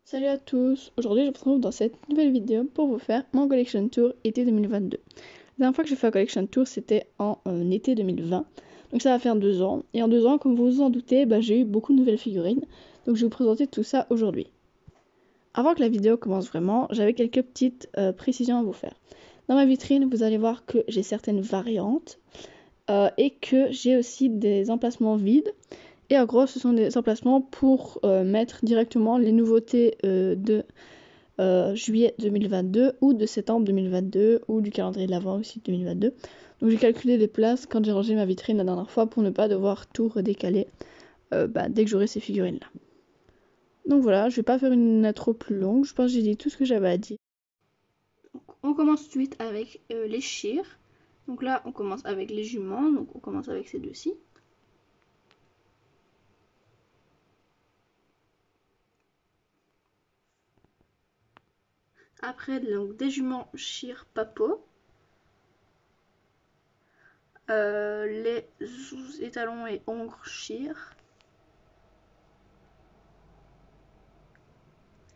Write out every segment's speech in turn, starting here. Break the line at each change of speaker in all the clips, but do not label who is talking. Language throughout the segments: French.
Salut à tous, aujourd'hui je vous retrouve dans cette nouvelle vidéo pour vous faire mon collection tour été 2022. La dernière fois que j'ai fait un collection tour c'était en été 2020, donc ça va faire 2 ans. Et en 2 ans, comme vous vous en doutez, j'ai eu beaucoup de nouvelles figurines, donc je vais vous présenter tout ça aujourd'hui. Avant que la vidéo commence vraiment, j'avais quelques petites précisions à vous faire. Dans ma vitrine, vous allez voir que j'ai certaines variantes et que j'ai aussi des emplacements vides. Et en gros, ce sont des emplacements pour mettre directement les nouveautés de juillet 2022 ou de septembre 2022 ou du calendrier de l'Avent aussi 2022. Donc j'ai calculé les places quand j'ai rangé ma vitrine la dernière fois pour ne pas devoir tout redécaler dès que j'aurai ces figurines là. Donc voilà, je vais pas faire une intro plus longue, je pense que j'ai dit tout ce que j'avais à dire. Donc, on commence tout de suite avec les Sheer. Donc là on commence avec les juments, donc on commence avec ces deux-ci. Après donc des juments Sheer Papo. Les étalons et ongres Sheer.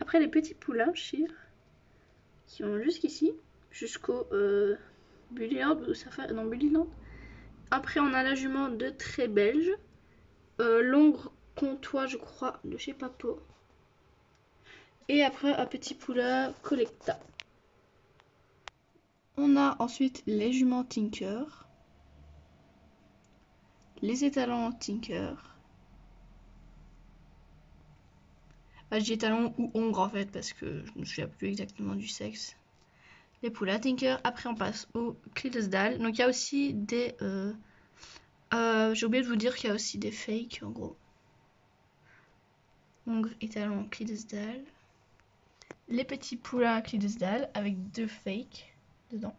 Après les petits poulains Sheer qui vont jusqu'ici, jusqu'au Bullyland ou Safari, non Bullyland. Après on a la jument de Très Belge, l'ongre comtois je crois de chez Papo. Et après un petit poulain Collecta. On a ensuite les juments Tinker, les étalons Tinker. Je dis étalons ou ongre en fait parce que je me souviens plus exactement du sexe. Les poulains Tinker. Après on passe au Clydesdale. Donc il y a aussi des j'ai oublié de vous dire qu'il y a aussi des fakes en gros. Ongre, étalon, Clydesdale. Les petits poulains Clydesdale avec 2 fakes dedans.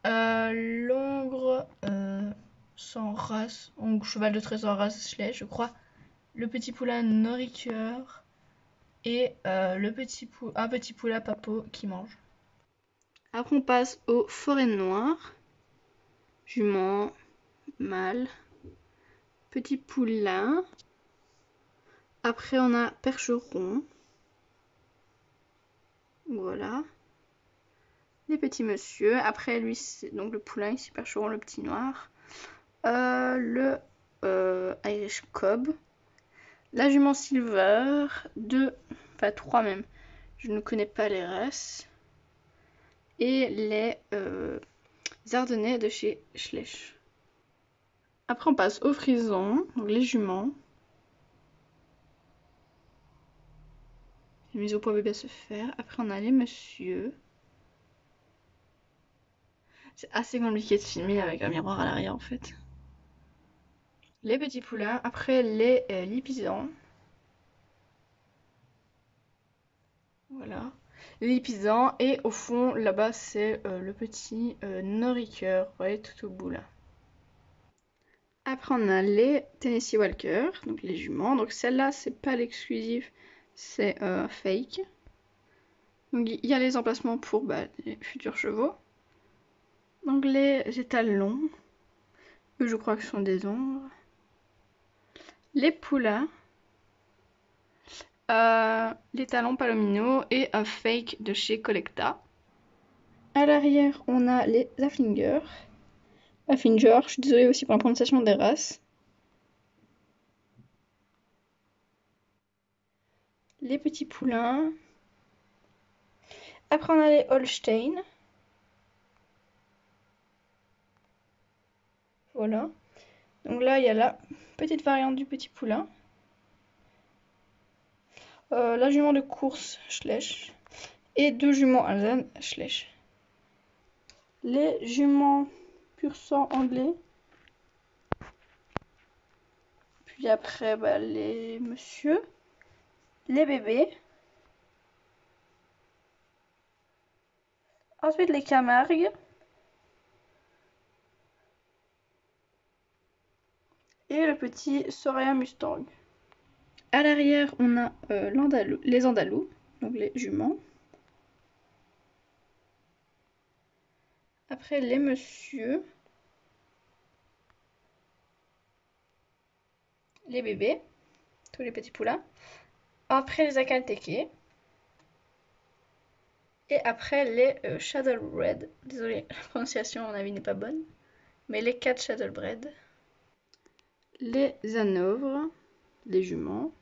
L'ongre sans race, ongre cheval de trait sans race, je crois. Le petit poulain nourriture et un petit poulain papo qui mange. Après on passe aux forêts noires. Jument, mâle, petit poulain. Après on a percheron. Voilà. Les petits monsieur. Après lui c'est donc le poulain ici, percheron, le petit noir. Le Irish Cob. La jument silver. 3 même. Je ne connais pas les races. Et les ardennais de chez Schleich. Après on passe aux frisons, donc les juments. Les mises au point bébé à se faire. Après on a les messieurs. C'est assez compliqué de filmer avec un miroir à l'arrière en fait. Les petits poulains. Après les lipisans. Voilà. Les lipisans. Et au fond là-bas c'est le petit nourriqueur. Vous voyez tout au bout là. Après on a les Tennessee Walker, donc les juments. Donc celle-là c'est pas l'exclusif, c'est fake. Donc il y a les emplacements pour les futurs chevaux. Donc les étalons, eux je crois que ce sont des ombres. Les poulains, les talons palomino et un fake de chez Collecta. À l'arrière on a les Afflinger. Affinger, je suis désolée aussi pour la prononciation des races. Les petits poulains. Après on a les Holstein. Voilà. Donc là, il y a la petite variante du petit poulain. La jument de course Schleich. Et 2 juments Alsace Schleich. Les juments pur sang anglais. Puis après, les messieurs. Les bébés. Ensuite, les Camargues. Et le petit Soraya Mustang. À l'arrière, on a les Andalous, donc les juments. Après, les messieurs. Les bébés. Tous les petits poulains. Après, les Akalteke. Et après les Shadowbread. Désolée, la prononciation à mon avis n'est pas bonne. Mais les 4 Shadowbread. Les Hanovres, les juments.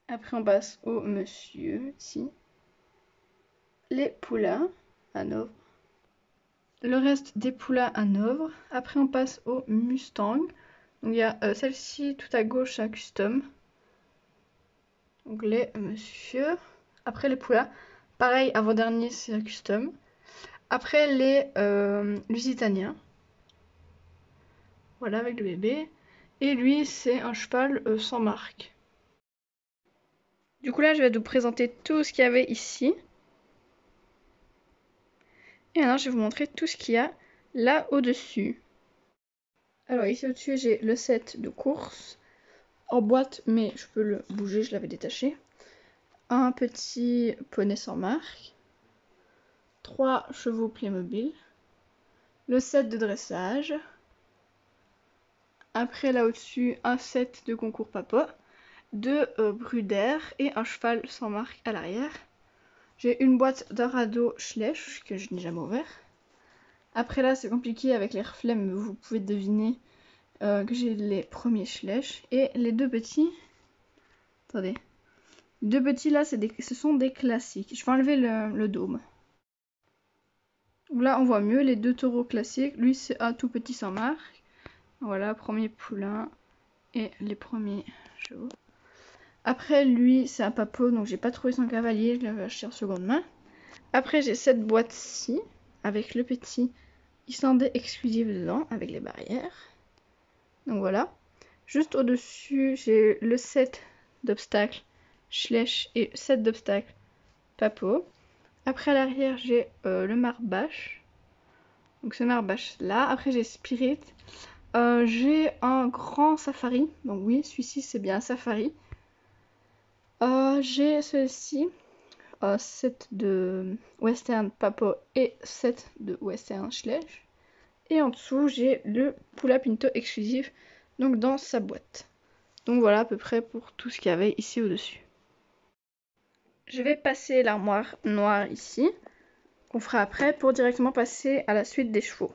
Après on passe au monsieur, ici. Les Poulas, Hanovre. Le reste des Poulas Hanovre. Après on passe au Mustang. Donc il y a celle-ci tout à gauche à custom. Donc les monsieur. Après les Poulas. Pareil, avant-dernier c'est à custom. Après les Lusitaniens. Voilà avec le bébé. Et lui c'est un cheval sans marque. Du coup là je vais vous présenter tout ce qu'il y avait ici. Et maintenant je vais vous montrer tout ce qu'il y a là au-dessus. Alors ici au-dessus j'ai le set de course. En boîte mais je peux le bouger, je l'avais détaché. Un petit poney sans marque. 3 chevaux Playmobil. Le set de dressage. Après là au-dessus un set de concours papa. 2 brudères et un cheval sans marque à l'arrière. J'ai une boîte d'Arado Schleich que je n'ai jamais ouvert. Après là c'est compliqué avec les reflets mais vous pouvez deviner que j'ai les premiers Schleich. Et les deux petits... Attendez. Les deux petits là ce sont des classiques. Je vais enlever le dôme. Là on voit mieux les deux taureaux classiques. Lui c'est un tout petit sans marque. Voilà, premier poulain et les premiers chevaux. Après lui c'est un papot donc j'ai pas trouvé son cavalier, je l'avais acheté en seconde main. Après j'ai cette boîte-ci avec le petit Islandais exclusif dedans avec les barrières. Donc voilà. Juste au-dessus j'ai le set d'obstacles Schleich et set d'obstacles Papot. Après à l'arrière j'ai le Marbache. Donc ce Marbache là. Après j'ai Spirit. J'ai un grand safari. Donc oui, celui-ci c'est bien un safari. J'ai celui-ci. Set de Western Papot et set de Western Schleich. Et en dessous j'ai le Pula Pinto exclusif. Donc dans sa boîte. Donc voilà à peu près pour tout ce qu'il y avait ici au-dessus. Je vais passer l'armoire noire ici, qu'on fera après, pour directement passer à la suite des chevaux.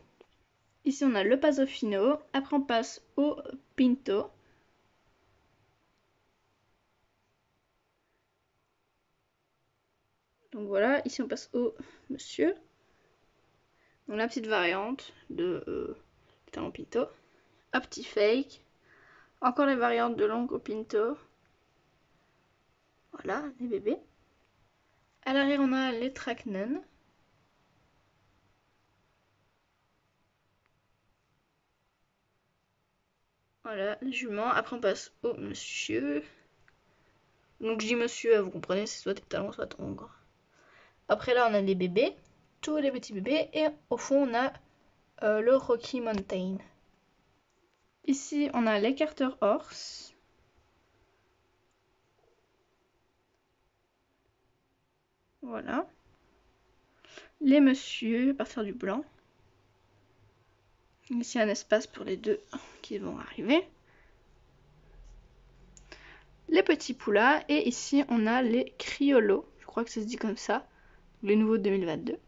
Ici on a le Pasofino, après on passe au Pinto. Donc voilà, ici on passe au Monsieur. Donc la petite variante de talon Pinto. Un petit fake. Encore les variantes de Longo Pinto. Voilà, les bébés. À l'arrière on a les Tracknen. Voilà, les juments. Après on passe au Monsieur. Donc je dis monsieur, vous comprenez, c'est soit des talons, soit ongres. Après là, on a les bébés, tous les petits bébés, et au fond, on a le Rocky Mountain. Ici, on a les Carter Horse. Voilà. Les messieurs, à partir du blanc. Ici, un espace pour les deux qui vont arriver. Les petits poulas, et ici, on a les Criollo. Je crois que ça se dit comme ça. Les nouveaux de 2022.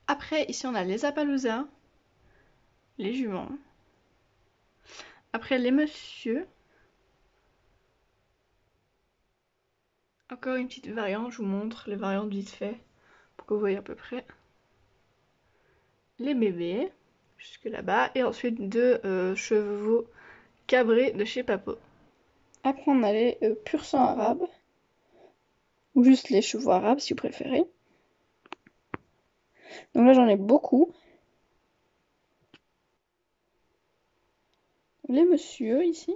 Après, ici, on a les Appaloosa. Les juments. Après, les messieurs. Encore une petite variante, je vous montre les variantes vite fait, pour que vous voyez à peu près. Les bébés, jusque là-bas, et ensuite deux chevaux cabrés de chez Papo. Après on a les pur sang arabes, ou juste les chevaux arabes si vous préférez. Donc là j'en ai beaucoup. Les messieurs ici.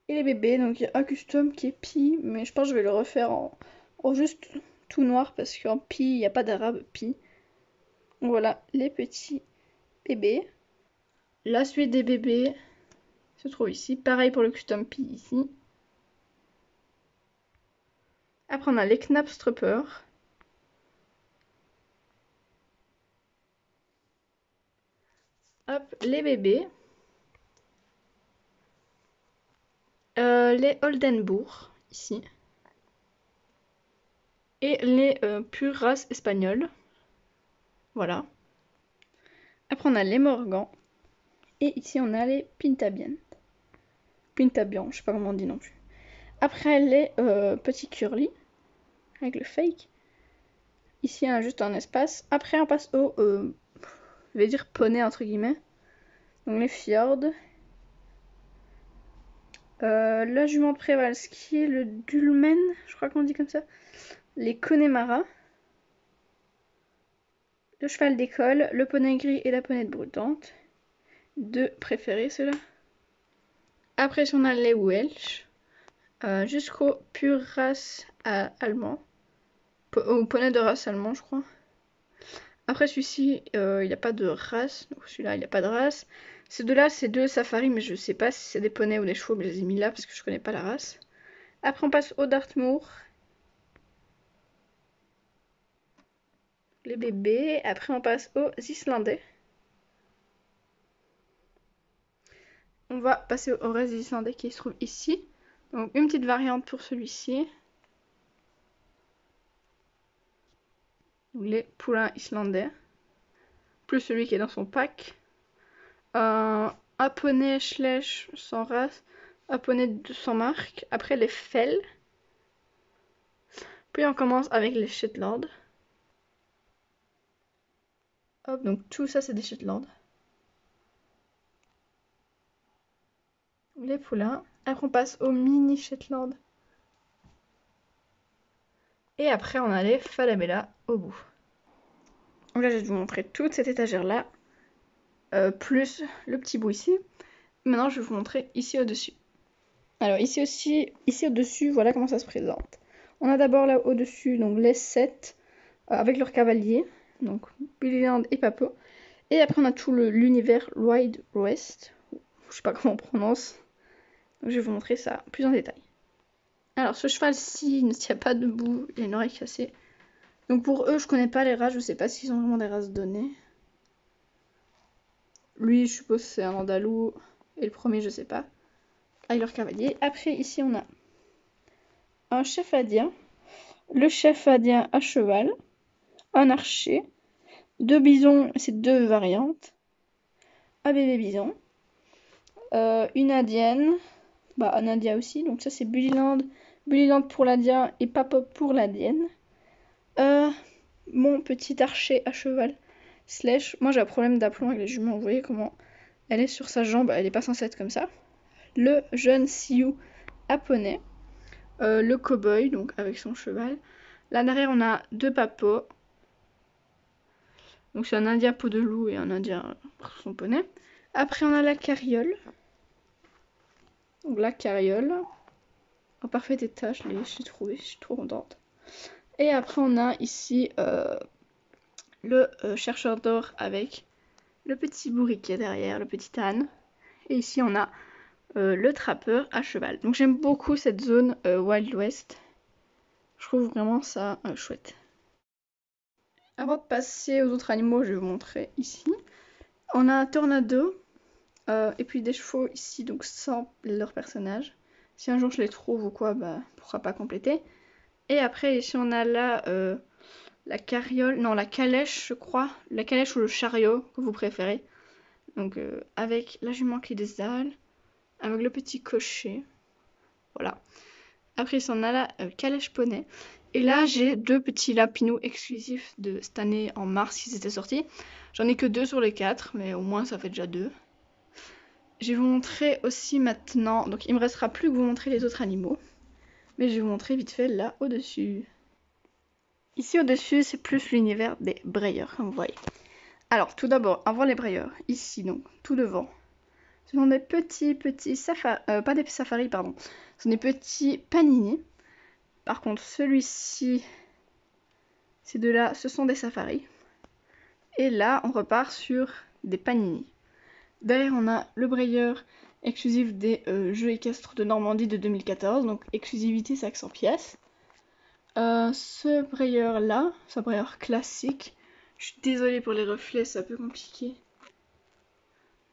Et les bébés, donc il y a un custom qui est Pi, mais je pense que je vais le refaire en juste tout noir parce qu'en Pi, il n'y a pas d'arabe Pi. Voilà les petits bébés. La suite des bébés se trouve ici. Pareil pour le custom Pi ici. Après on a les Knapstrupper. les bébés, les Oldenbourg, ici, et les pures races espagnoles. Voilà. Après, on a les Morgans. Et ici, on a les Pintabian. Pintabian, je sais pas comment on dit non plus. Après, les petits Curly, avec le fake. Ici, on a juste un espace. Après, on passe au, je vais dire poney, entre guillemets. Donc, les Fjord. La jument de Przewalski, le Dulmen, je crois qu'on dit comme ça. Les Connemara. Le cheval d'école, le poney gris et la poney de brutante. Deux préférés, ceux-là. Après, si on a les Welsh, jusqu'au pure race allemand. Au poney de race allemand, je crois. Après, celui-ci, il n'y a pas de race. Donc, celui-là, il n'y a pas de race. Ces deux-là, c'est deux safaris, mais je sais pas si c'est des poneys ou des chevaux, mais je les ai mis là parce que je connais pas la race. Après, on passe au Dartmoor. Les bébés. Après, on passe aux Islandais. On va passer au reste des Islandais qui se trouve ici. Donc, une petite variante pour celui-ci. Les poulains islandais. Plus celui qui est dans son pack. Un poney Schlech sans race. Un poney sans marque. Après, les Fell. Puis, on commence avec les Shetland. Hop, donc tout ça, c'est des Shetland. Les poulains. Après, on passe au mini Shetland. Et après, on a les Falabella au bout. Donc là, je vais vous montrer toute cette étagère-là. Plus le petit bout ici. Maintenant, je vais vous montrer ici au-dessus. Alors, ici au-dessus, voilà comment ça se présente. On a d'abord là au-dessus, donc les 7 avec leurs cavaliers. Donc, Billyland et Papo. Et après, on a tout l'univers Wild West. Je sais pas comment on prononce. Donc, je vais vous montrer ça plus en détail. Alors, ce cheval-ci ne tient pas debout, il a une oreille cassée. Donc, pour eux, je connais pas les races, je sais pas s'ils ont vraiment des races données. Lui, je suppose c'est un andalou. Et le premier, je sais pas. Avec leur cavalier. Après, ici, on a un chef indien. Le chef indien à cheval. Un archer. Deux bisons, c'est deux variantes. Un bébé bison. Une indienne. Bah, un indien aussi. Donc, ça, c'est Bullyland. Bullyland pour l'indien et Papop pour l'indienne. Mon petit archer à cheval. Slash. Moi, j'ai un problème d'aplomb avec les juments. Vous voyez comment elle est sur sa jambe. Elle est pas censée être comme ça. Le jeune Sioux à poney. Le cow-boy, donc avec son cheval. Là derrière, on a deux papots. Donc c'est un indien peau de loup et un indien pour son poney. Après, on a la carriole. Donc la carriole. En parfait état, je l'ai trouvé, je suis trop contente. Et après, on a ici le chercheur d'or avec le petit bourriquet derrière, le petit âne. Et ici, on a le trappeur à cheval. Donc j'aime beaucoup cette zone Wild West. Je trouve vraiment ça chouette. Avant de passer aux autres animaux, je vais vous montrer ici. On a un tornado et puis des chevaux ici, donc sans leur personnage. Si un jour je les trouve ou quoi, bah pourra pas compléter. Et après ici on a là la carriole, non la calèche je crois, la calèche ou le chariot que vous préférez. Donc avec la jument qui dézale, avec le petit cocher, voilà. Après ici on a la calèche poney. Et là, j'ai deux petits lapinous exclusifs de cette année en mars, ils étaient sortis. J'en ai que 2 sur les 4, mais au moins ça fait déjà 2. Je vais vous montrer aussi maintenant, donc il me restera plus que vous montrer les autres animaux. Mais je vais vous montrer vite fait là au-dessus. Ici au-dessus, c'est plus l'univers des brayeurs, comme vous voyez. Alors, tout d'abord, avant les brayeurs, ici donc, tout devant. Ce sont des petits safaris, pas des safaris, pardon. Ce sont des petits panini. Par contre, celui-ci, ces deux-là, ce sont des safaris. Et là, on repart sur des panini. Derrière, on a le brayeur exclusif des Jeux équestres de Normandie de 2014. Donc, exclusivité 500 pièces. Ce brayeur-là, c'est un brayeur classique. Je suis désolée pour les reflets, c'est un peu compliqué.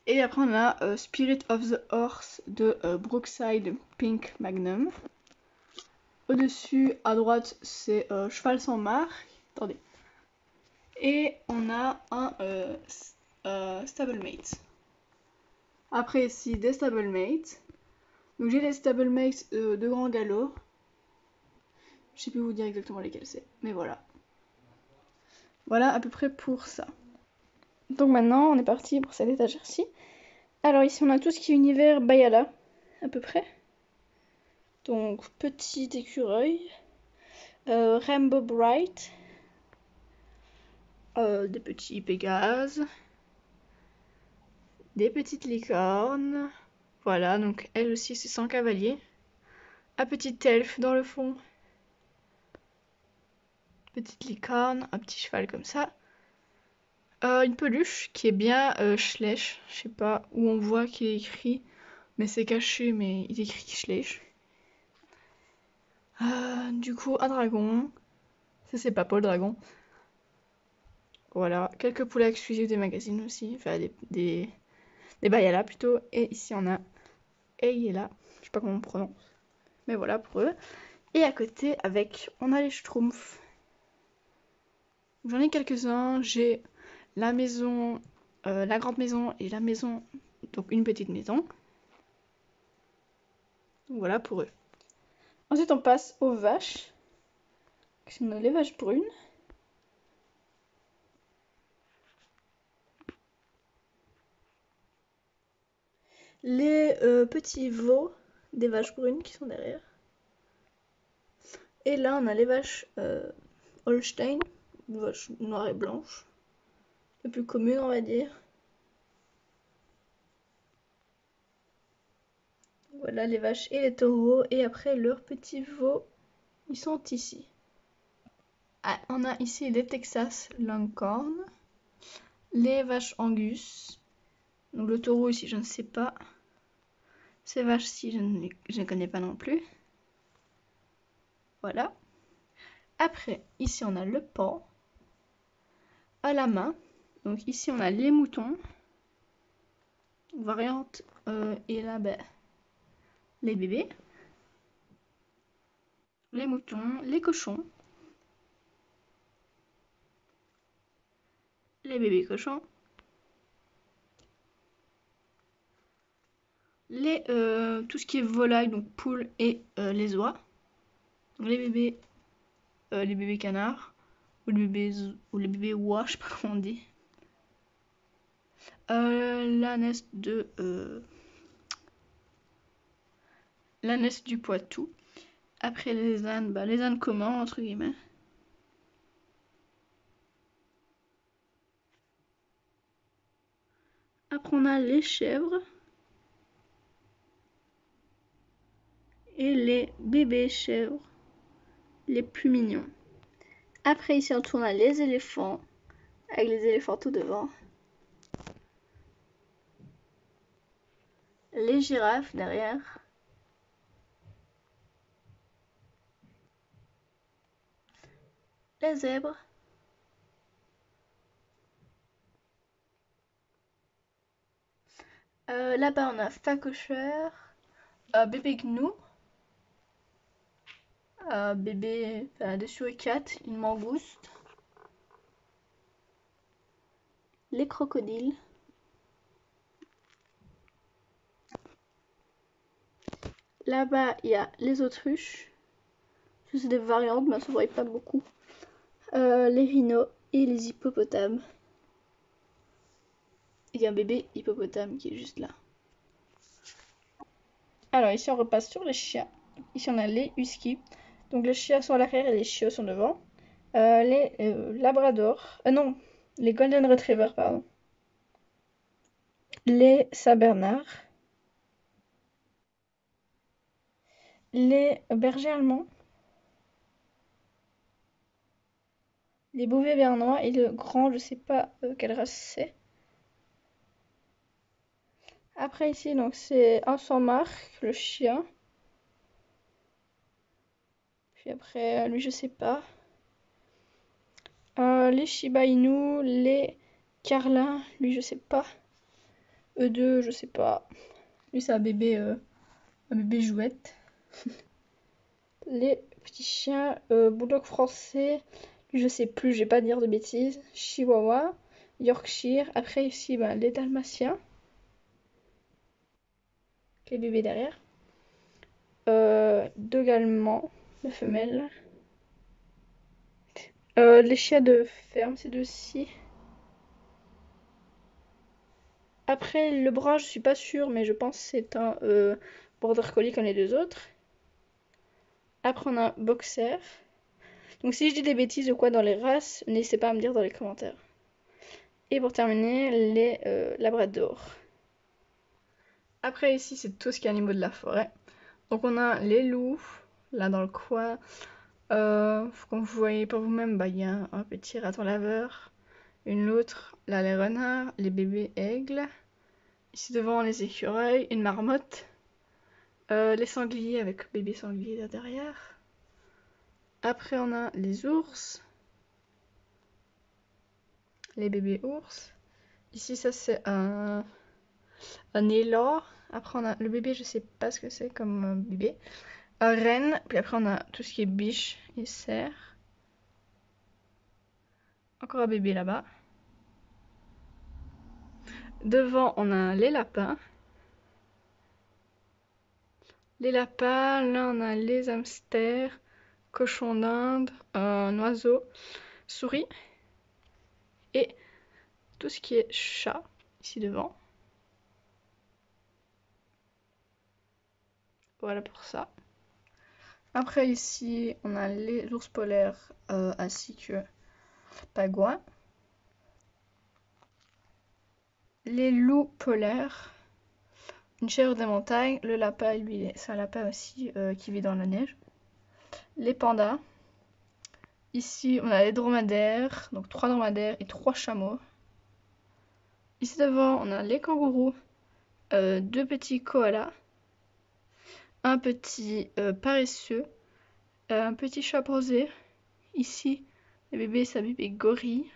Et après on a Spirit of the Horse de Brookside Pink Magnum. Au-dessus, à droite, c'est Cheval sans marque. Attendez. Et on a un Stablemate. Après ici, des Stablemates. Donc j'ai des Stablemates de grand galop. Je sais plus vous dire exactement lesquels c'est, mais voilà. Voilà à peu près pour ça. Donc maintenant, on est parti pour cette étagère-ci. Alors ici, on a tout ce qui est univers Bayala, à peu près. Donc, petit écureuil. Rainbow Bright. Des petits Pégases. Des petites licornes. Voilà, donc elle aussi, c'est 100 cavaliers. Un petit elfe dans le fond. Petite licorne, un petit cheval comme ça. Une peluche qui est bien Schleich. Je sais pas où on voit qu'il est écrit, mais c'est caché, mais il est écrit Schleich. Du coup, un dragon. Ça, c'est pas Paul Dragon. Voilà, quelques poulets exclusifs des magazines aussi. Enfin, des Bayala plutôt. Et ici, on a Eyela. Je sais pas comment on prononce. Mais voilà pour eux. Et à côté, on a les Schtroumpfs. J'en ai quelques-uns. J'ai la maison, la grande maison et la maison, donc une petite maison. Donc voilà pour eux. Ensuite, on passe aux vaches. On a les vaches brunes. Les petits veaux des vaches brunes qui sont derrière. Et là, on a les vaches Holstein, vaches noires et blanches. Les plus communes, on va dire. Voilà les vaches et les taureaux. Et après, leurs petits veaux, ils sont ici. Ah, on a ici les Texas Longhorn, les vaches Angus. Donc le taureau ici, je ne sais pas. Ces vaches-ci, je ne connais pas non plus. Voilà. Après, ici, on a le porc à la main. Donc ici, on a les moutons. Variante. Et là, ben, les bébés. Les moutons, les cochons. Les bébés cochons. Tout ce qui est volaille, donc poules et les oies. Donc les bébés canards. Ou les bébés oies, je sais pas comment on dit. L'ânesse du Poitou. Après les ânes, bah, les ânes communs, entre guillemets. Après on a les chèvres. Et les bébés chèvres. Les plus mignons. Après ici on tourne à les éléphants. Avec les éléphants tout devant. Les girafes derrière. Les zèbres. Là-bas on a phacochère. Bébé gnou. Bébé, des suricates, une mangouste. Les crocodiles. Là-bas, il y a les autruches. C'est des variantes, mais ça ne voit pas beaucoup. Les rhinos et les hippopotames. Il y a un bébé hippopotame qui est juste là. Alors ici, on repasse sur les chiens. Ici, on a les huskies. Donc les chiens sont à l'arrière et les chiots sont devant. Les labradors. Non, les golden retrievers, pardon. Les saint-bernard. Les bergers allemands. Les bouviers bernois et le grand, je sais pas quelle race c'est. Après ici, donc c'est un sans marque, le chien. Puis après, lui, je sais pas. Les Shiba Inu, les Carlins, lui, je sais pas. E2, je sais pas. Lui, c'est un bébé jouette. Les petits chiens, bulldog français, lui, je sais plus, je vais pas dire de bêtises. Chihuahua, Yorkshire. Après, ici, les dalmatiens. Les bébés derrière. Deux allemands, la femelle. Les chiens de ferme, ces deux-ci. Après, le brun, je suis pas sûre, mais je pense que c'est un border collie comme les deux autres. Après, on a un boxer. Donc, si je dis des bêtises ou quoi dans les races, n'hésitez pas à me dire dans les commentaires. Et pour terminer, les labradors. Après, ici, c'est tout ce qui est animaux de la forêt. Donc, on a les loups, là dans le coin. Comme vous voyez par vous-même, il y a un petit raton laveur. Une loutre, là les renards, les bébés aigles. Ici devant, les écureuils, une marmotte. Les sangliers avec bébé sanglier là derrière. Après, on a les ours. Les bébés ours. Ici, ça c'est un élan. Après, on a le bébé, je sais pas ce que c'est comme bébé. Un renne. Puis après, on a tout ce qui est biche et cerf. Encore un bébé là-bas. Devant, on a les lapins. Les lapins, là, on a les hamsters, cochons d'Inde, un oiseau, souris. Et tout ce qui est chat, ici devant. Voilà pour ça. Après ici, on a les ours polaires ainsi que pagouin. Les loups polaires. Une chèvre des montagnes. Le lapin, lui, c'est un lapin aussi qui vit dans la neige. Les pandas. Ici, on a les dromadaires. Donc 3 dromadaires et 3 chameaux. Ici devant, on a les kangourous. 2 petits koalas. Un petit paresseux. Un petit chat posé. Ici, le bébé, c'est un bébé gorille.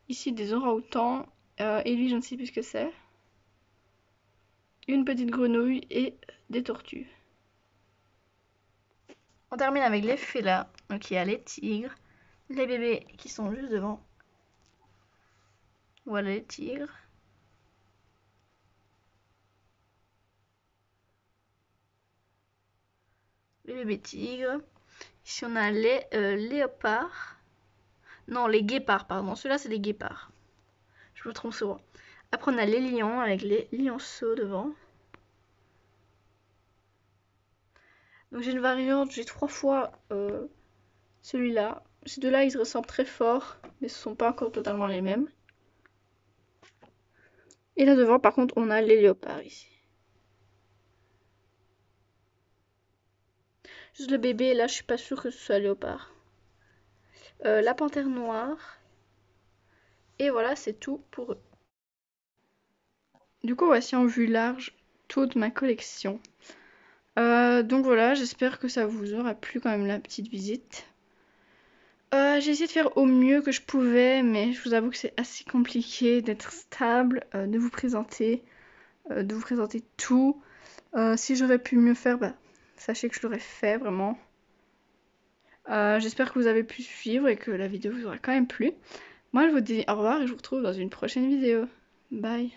Ici, des orang-outans. Et lui, je ne sais plus ce que c'est. Une petite grenouille et des tortues. On termine avec les félins. Donc il y a les tigres, les bébés qui sont juste devant. Voilà les tigres. Les bébés tigres. Ici on a les léopards. Non, les guépards, pardon. Ceux-là, c'est les guépards. Je me trompe souvent. Après, on a les lions avec les lionceaux devant. Donc j'ai une variante, j'ai 3 fois celui-là. Ces deux-là, ils se ressemblent très fort, mais ce ne sont pas encore totalement les mêmes. Et là devant, par contre, on a les léopards ici. Juste le bébé, là, je suis pas sûre que ce soit un léopard. La panthère noire. Et voilà, c'est tout pour eux. Du coup, voici en vue large toute ma collection. Donc voilà, j'espère que ça vous aura plu quand même la petite visite. J'ai essayé de faire au mieux que je pouvais, mais je vous avoue que c'est assez compliqué d'être stable, de vous présenter tout. Si j'aurais pu mieux faire, sachez que je l'aurais fait vraiment. J'espère que vous avez pu suivre et que la vidéo vous aura quand même plu. Moi, je vous dis au revoir et je vous retrouve dans une prochaine vidéo. Bye!